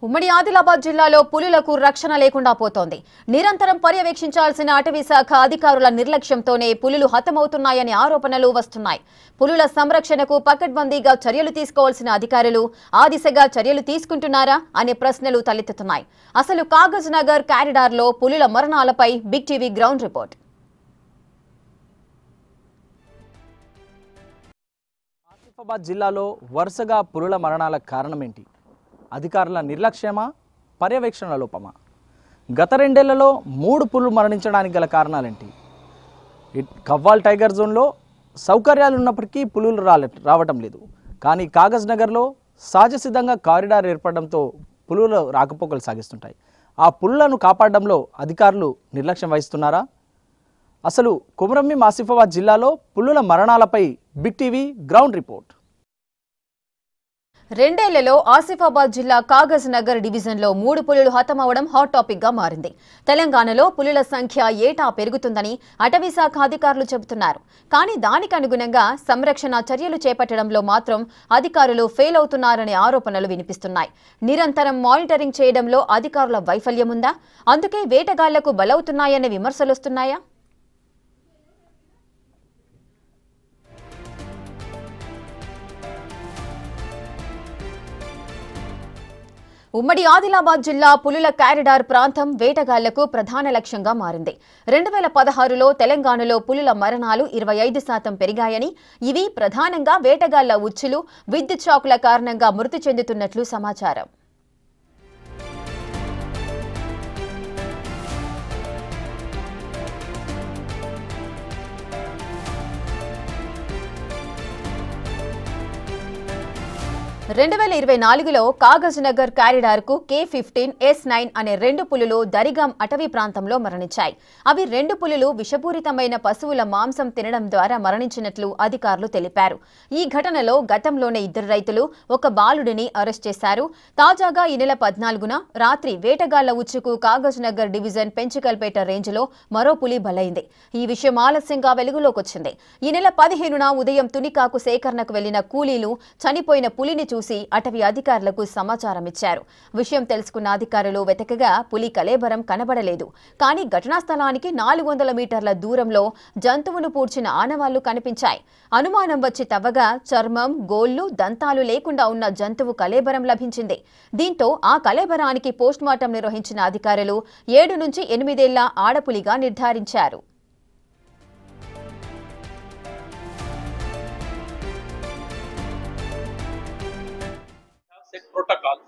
ఉమ్మడి ఆదిలాబాద్ జిల్లాలో పులులకు రక్షణ లేకుండా పోతోంది. నిరంతరం పర్యవేక్షించాల్సిన అటవీ శాఖ అధికారుల నిర్లక్ష్యంతోనే పులులు హతమవుతున్నాయని ఆరోపణలు వస్తున్నాయి. పులుల సంరక్షణకు పకడ్బందీగా చర్యలు తీసుకోవాల్సిన అధికారులు ఆ దిశగా చర్యలు తీసుకుంటున్నారా అనే ప్రశ్నలు తలెత్తుతున్నాయి. అసలు కాగజ్ నగర్ కారిడార్లో పులుల మరణాలపై Big TV ground report. Asifabad జిల్లాలో వరుసగా పులుల మరణాల కారణమేంటి? అధికారుల నిర్లక్ష్యమా, పర్యవేక్షణ లోపమా? గత 2 ఏళ్లలో 3 పులులు మరణించడానికి గల కారణాలేంటి? కవ్వాల్ టైగర్ జోన్లో సౌకర్యాలు ఉన్నప్పటికీ పులులు రావటం లేదు. కానీ కాగజ్ నగర్లో సహజసిద్ధంగా కారిడార్ ఏర్పడడంతో పులులు రాకపోకలు సాగిస్తుంటాయి. ఆ పులులను కాపాడడంలో అధికారులు నిర్లక్ష్యం వహిస్తున్నారా? అసలు కొమరంభీం ఆసిఫాబాద్ జిల్లాలో పులుల మరణాలపై బిగ్ టీవీ గ్రౌండ్ రిపోర్ట్. 2 ఏళ్లలో ఆసిఫాబాద్ జిల్లా కాగజ్ నగర్ డివిజన్లో 3 పులులు హతమవడం హాట్ టాపిక్ గా మారింది. తెలంగాణలో పులుల సంఖ్య ఏటా పెరుగుతుందని అటవీ శాఖ అధికారులు చెబుతున్నారు. కానీ దానికి అనుగుణంగా సంరక్షణ చర్యలు చేపట్టడంలో మాత్రం అధికారులు ఫెయిల్ అవుతున్నారనే ఆరోపణలు వినిపిస్తున్నాయి. నిరంతరం మానిటరింగ్ చేయడంలో అధికారుల వైఫల్యం ఉందా? అందుకే వేటగాళ్లకు బలవుతున్నాయనే విమర్శలు వస్తున్నాయా? ఉమ్మడి ఆదిలాబాద్ జిల్లా పులుల కారిడార్ ప్రాంతం వేటగాళ్లకు ప్రధాన లక్ష్యంగా మారింది. 2016లో తెలంగాణలో పులుల మరణాలు 25% పెరిగాయని, ఇవి ప్రధానంగా వేటగాళ్ల ఉచ్చులు, విద్యుత్ షాకుల కారణంగా మృతి చెందుతున్నట్లు సమాచారం. లో కాగజ్ నగర్ కారిడార్ కు K15, S9 అనే 2 పులులు దరిగాం అటవీ ప్రాంతంలో మరణించాయి. అవి 2 పులులు విషపూరితమైన పశువుల మాంసం తినడం ద్వారా మరణించినట్లు అధికారులు తెలిపారు. ఈ ఘటనలో గతంలోనే 2 రైతులు, 1 బాలుడిని అరెస్ట్ చేశారు. తాజాగా ఈ నెల 14న రాత్రి వేటగాళ్ల ఉచ్చుకు కాగజ్ నగర్ డివిజన్ పెంచికల్పేట రేంజ్ లో మరో పులి బలైంది. ఈ విషయం ఆలస్యంగా వెలుగులోకి వచ్చింది. ఈ నెల 15న ఉదయం తునికాకు సేకరణకు వెళ్లిన కూలీలు చనిపోయిన పులిని చూసి అటవీ అధికారులకు సమాచారం ఇచ్చారు. విషయం తెలుసుకున్న అధికారులు వెతకగా పులి కళేబరం కనబడలేదు. కానీ ఘటనా స్థలానికి 400 మీటర్ల దూరంలో జంతువును పూడ్చిన ఆనవాళ్లు కనిపించాయి. అనుమానం వచ్చి తవ్వగా చర్మం, గోళ్లు, దంతాలు లేకుండా ఉన్న జంతువు కళేబరం లభించింది. దీంతో ఆ కళేబరానికి పోస్టుమార్టం నిర్వహించిన అధికారులు 7 నుంచి 8 ఏళ్ల ఆడపులిగా నిర్ధారించారు. ప్రోటోకాల్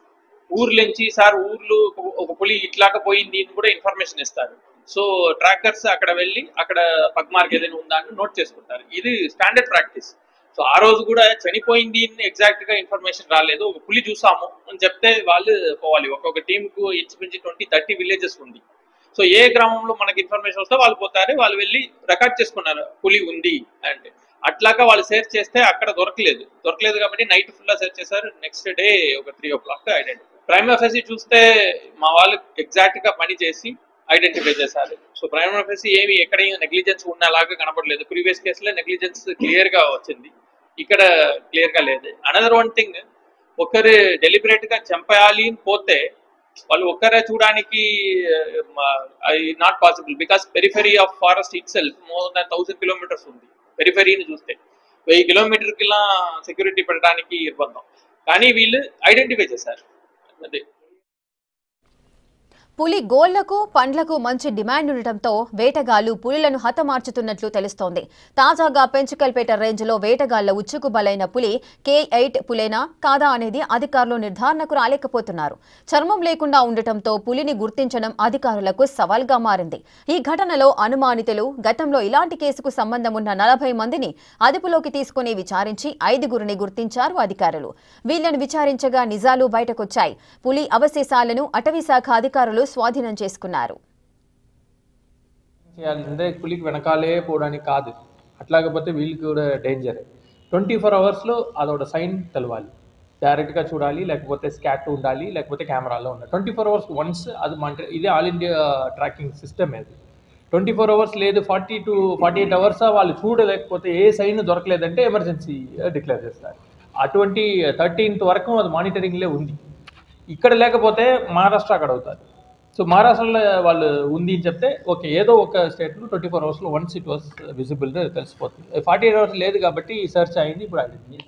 ఊర్లోంచి సార్ ఊర్లు ఒక పులి ఇట్లాగా పోయింది అని కూడా ఇన్ఫర్మేషన్ ఇస్తారు. సో ట్రాకర్స్ అక్కడ వెళ్ళి అక్కడ పగ్మార్క్ ఏదైనా ఉందా అని నోట్ చేసుకుంటారు. ఇది స్టాండర్డ్ ప్రాక్టీస్. సో ఆ రోజు కూడా చనిపోయింది ఎగ్జాక్ట్ గా ఇన్ఫర్మేషన్ రాలేదు, ఒక పులి చూసాము అని చెప్తే వాళ్ళు పోవాలి. ఒక్కొక్క టీమ్ కు ఇంచుమించి 20-30 విలేజెస్ ఉంది. సో ఏ గ్రామంలో మనకి ఇన్ఫర్మేషన్ వస్తే వాళ్ళు పోతారు, వాళ్ళు వెళ్ళి రికార్డ్ చేసుకున్నారు పులి ఉంది అంటే. అట్లాగా వాళ్ళు సెర్చ్ చేస్తే అక్కడ దొరకలేదు కాబట్టి నైట్ ఫుల్ గా సెర్చ్ చేశారు. నెక్స్ట్ డే ఒక 3 o'clock ఐడెంటిఫై. ప్రైమరీ ఫేసి చూస్తే మా వాళ్ళు ఎగ్జాక్ట్ గా పని చేసి ఐడెంటిఫై చేశారు. సో ప్రైమరీ ఫేసి ఏమి ఎక్కడ నెగ్లిజెన్స్ ఉన్నలాగా కనపడలేదు. ప్రీవియస్ కేసులో నెగ్లిజెన్స్ క్లియర్ గా వచ్చింది, ఇక్కడ క్లియర్ గా లేదు. అనదర్ వన్ థింగ్, ఒకరు డెలిబరేట్ గా చంపేయాలి అని పోతే వాళ్ళు ఒక్కరే చూడడానికి not possible. Because periphery of forest it self more than 1000 kilometers ఉంది. పెరిఫెరీని చూస్తే 1000 kilometerకి సెక్యూరిటీ పెట్టడానికి ఇబ్బంది. కానీ వీళ్ళు ఐడెంటిఫై చేశారు. అదే పులి గోళ్లకు, పండ్లకు మంచి డిమాండ్ ఉండటంతో వేటగాళ్లు పులులను హతమార్చుతున్నట్లు తెలుస్తోంది. తాజాగా పెంచికల్పేట రేంజ్లో వేటగాళ్ల ఉచ్చుకు బలైన పులి K8 పులేనా కాదా అనేది అధికారులు నిర్ధారణకు రాలేకపోతున్నారు. చర్మం లేకుండా ఉండటంతో పులిని గుర్తించడం అధికారులకు సవాల్గా మారింది. ఈ ఘటనలో అనుమానితులు గతంలో ఇలాంటి కేసుకు సంబంధం ఉన్న 40 మందిని అదుపులోకి తీసుకుని విచారించి 5గురిని గుర్తించారు అధికారులు. వీళ్లను విచారించగా నిజాలు బయటకొచ్చాయి. పులి అవశేషాలను అటవీ శాఖ అధికారులు స్వాధీనం చేసుకున్నారు. పులికి వెనకాలే పోవడానికి కాదు, అట్లాగపోతే వీళ్ళకి కూడా డేంజర్. 24 hours అదొక సైన్ తెలవాలి, డైరెక్ట్గా చూడాలి, లేకపోతే స్కాట్ ఉండాలి, లేకపోతే కెమెరాలో ఉండాలి. 24 hours వన్స్ అది ఇదే ఆల్ ఇండియా ట్రాకింగ్ సిస్టమ్. అది 24 hours లేదు, 40 to 48 hours వాళ్ళు చూడలేకపోతే ఏ సైన్ దొరకలేదంటే ఎమర్జెన్సీ డిక్లేర్ చేస్తారు. అటువంటి 13th వరకు అది మానిటరింగ్లే ఉంది. ఇక్కడ లేకపోతే మహారాష్ట్ర అక్కడ అవుతారు. సో మహారాష్ట్రలో వాళ్ళు ఉంది అని చెప్తే ఓకే, ఏదో ఒక స్టేట్లో 24 అవర్స్లో వన్స్ ఇట్ వాస్ విజిబుల్ తెలిసిపోతుంది. 48 అవర్స్ లేదు కాబట్టి సెర్చ్ అయింది. ఇప్పుడు అయింది.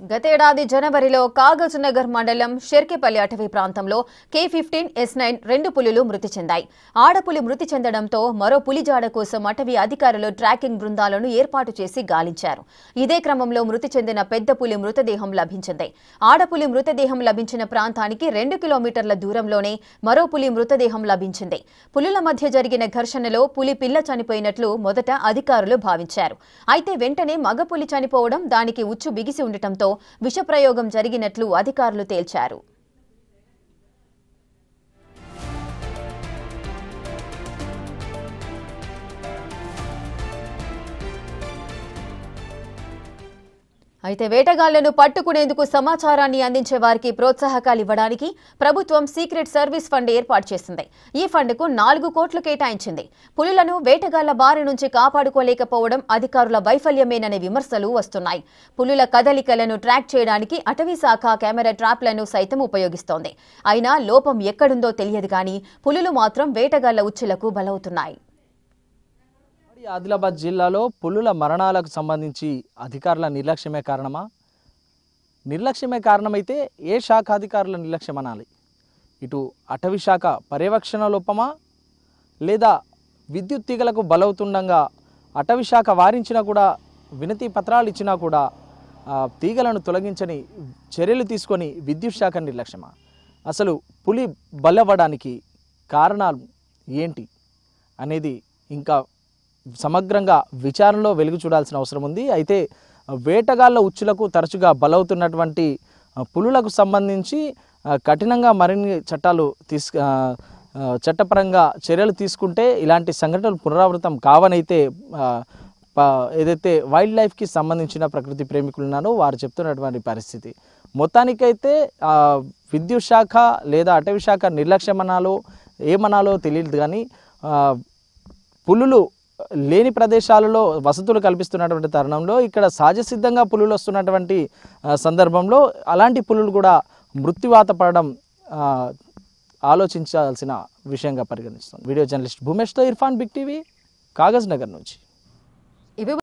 గతేడాది జనవరిలో కాగజ్నగర్ మండలం షెర్కెపల్లి అటవీ ప్రాంతంలో K15 S9 రెండు పులులు మృతి చెందాయి. ఆడపులి మృతి చెందడంతో మరో పులిజాడ కోసం అటవీ అధికారులు ట్రాకింగ్ బృందాలను ఏర్పాటు చేసి గాలించారు. ఇదే క్రమంలో మృతి చెందిన పెద్ద పులి మృతదేహం లభించింది. ఆడపులి మృతదేహం లభించిన ప్రాంతానికి 2 కిలోమీటర్ల దూరంలోనే మరో పులి మృతదేహం లభించింది. పులుల మధ్య జరిగిన ఘర్షణలో పులి పిల్ల చనిపోయినట్లు మొదట అధికారులు భావించారు. అయితే వెంటనే మగ పులి చనిపోవడం, దానికి ఉచ్చు బిగిసి ఉండటంతో విషప్రయోగం జరిగినట్లు అధికారులు తేల్చారు. అయితే వేటగాళ్లను పట్టుకునేందుకు సమాచారాన్ని అందించే వారికి ప్రోత్సాహకాలు ఇవ్వడానికి ప్రభుత్వం సీక్రెట్ సర్వీస్ ఫండ్ ఏర్పాటు చేసింది. ఈ ఫండ్కు 4 కోట్లు కేటాయించింది. పులులను వేటగాళ్ల బారి నుంచి కాపాడుకోలేకపోవడం అధికారుల వైఫల్యమేననే విమర్శలు వస్తున్నాయి. పులుల కదలికలను ట్రాక్ చేయడానికి అటవీ శాఖ కెమెరా ట్రాప్లను సైతం ఉపయోగిస్తోంది. అయినా లోపం ఎక్కడుందో తెలియదు కానీ పులులు మాత్రం వేటగాళ్ల ఉచ్చులకు బలవుతున్నాయి. ఆదిలాబాద్ జిల్లాలో పులుల మరణాలకు సంబంధించి అధికారుల నిర్లక్ష్యమే కారణమా? నిర్లక్ష్యమే కారణమైతే ఏ శాఖ అధికారుల నిర్లక్ష్యం అనాలి? ఇటు అటవీ శాఖ పర్యవేక్షణ లోపమా, లేదా విద్యుత్ తీగలకు బలవుతుండగా అటవీ శాఖ వారించినా కూడా, వినతి పత్రాలు ఇచ్చినా కూడా తీగలను తొలగించని చర్యలు తీసుకొని విద్యుత్ శాఖ నిర్లక్ష్యమా? అసలు పులి బలవ్వడానికి కారణాలు ఏంటి అనేది ఇంకా సమగ్రంగా విచారణలో వెలుగు చూడాల్సిన అవసరం ఉంది. అయితే వేటగాళ్ల ఉచ్చులకు తరచుగా బలవుతున్నటువంటి పులులకు సంబంధించి కఠినంగా మరిన్ని చట్టపరంగా చర్యలు తీసుకుంటే ఇలాంటి సంఘటనలు పునరావృతం కావనైతే ఏదైతే వైల్డ్ లైఫ్కి సంబంధించిన ప్రకృతి ప్రేమికులు ఉన్నారో వారు చెప్తున్నటువంటి పరిస్థితి. మొత్తానికైతే విద్యుత్ శాఖ లేదా అటవీ శాఖ నిర్లక్ష్యమనాలో ఏమనాలో తెలియదు కానీ పులులు లేని ప్రదేశాలలో వసతులు కల్పిస్తున్నటువంటి తరుణంలో ఇక్కడ సహజసిద్ధంగా పులులు వస్తున్నటువంటి సందర్భంలో అలాంటి పులులు కూడా మృత్యువాత పడడం ఆలోచించాల్సిన విషయంగా పరిగణిస్తుంది. వీడియో జర్నలిస్ట్ భూమేష్తో ఇర్ఫాన్, బిగ్ టీవీ, కాగజ్నగర్ నుంచి.